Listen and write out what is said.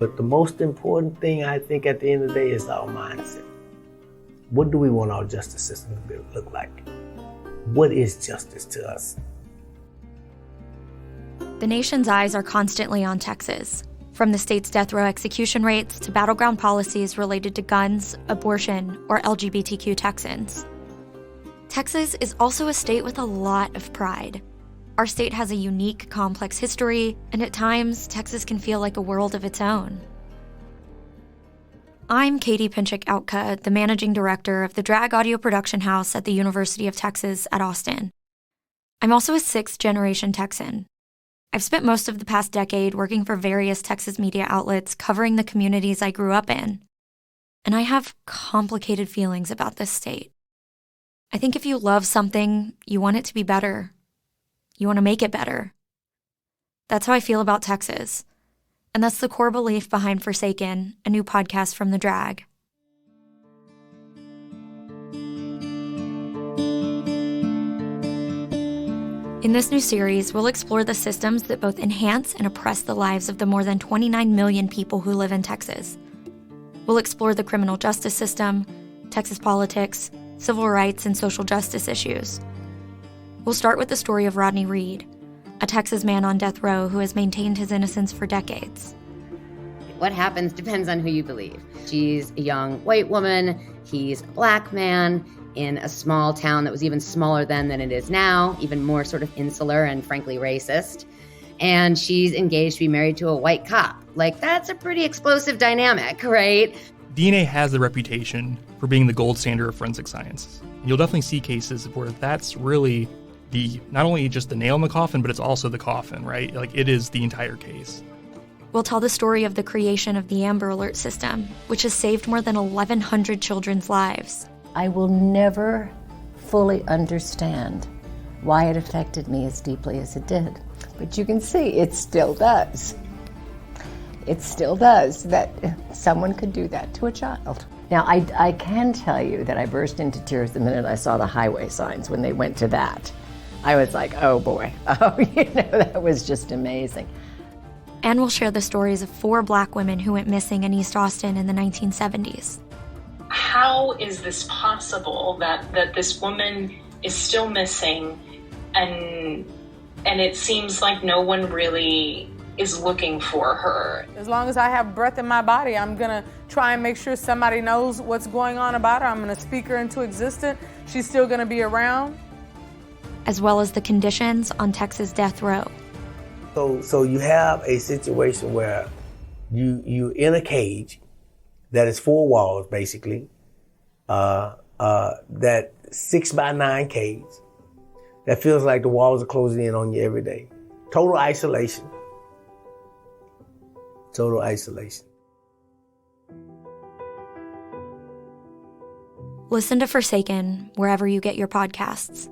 But the most important thing, I think, at the end of the day is our mindset. What do we want our justice system to look like? What is justice to us? The nation's eyes are constantly on Texas, from the state's death row execution rates to battleground policies related to guns, abortion, or LGBTQ Texans. Texas is also a state with a lot of pride. Our state has a unique, complex history, and at times, Texas can feel like a world of its own. I'm Katie Pinchik-Autka, the managing director of the Drag Audio Production House at the University of Texas at Austin. I'm also a sixth-generation Texan. I've spent most of the past decade working for various Texas media outlets covering the communities I grew up in. And I have complicated feelings about this state. I think if you love something, you want it to be better. You want to make it better. That's how I feel about Texas. And that's the core belief behind Forsaken, a new podcast from The Drag. In this new series, we'll explore the systems that both enhance and oppress the lives of the more than 29 million people who live in Texas. We'll explore the criminal justice system, Texas politics, civil rights, and social justice issues. We'll start with the story of Rodney Reed, a Texas man on death row who has maintained his innocence for decades. What happens depends on who you believe. She's a young white woman, he's a black man in a small town that was even smaller then than it is now, even more sort of insular and frankly racist. And she's engaged to be married to a white cop. Like, that's a pretty explosive dynamic, right? DNA has the reputation for being the gold standard of forensic science. You'll definitely see cases where that's really not only just the nail in the coffin, but it's also the coffin, right? Like, it is the entire case. We'll tell the story of the creation of the Amber Alert system, which has saved more than 1,100 children's lives. I will never fully understand why it affected me as deeply as it did. But you can see it still does. It still does, that someone could do that to a child. Now, I can tell you that I burst into tears the minute I saw the highway signs when they went to that. I was like, oh boy, that was just amazing. And we'll share the stories of 4 Black women who went missing in East Austin in the 1970s. How is this possible that this woman is still missing and it seems like no one really is looking for her? As long as I have breath in my body, I'm gonna try and make sure somebody knows what's going on about her. I'm gonna speak her into existence. She's still gonna be around. As well as the conditions on Texas death row. So you have a situation where you in a cage that is 4 walls, basically, that 6x9 cage that feels like the walls are closing in on you every day. Total isolation. Total isolation. Listen to Forsaken wherever you get your podcasts.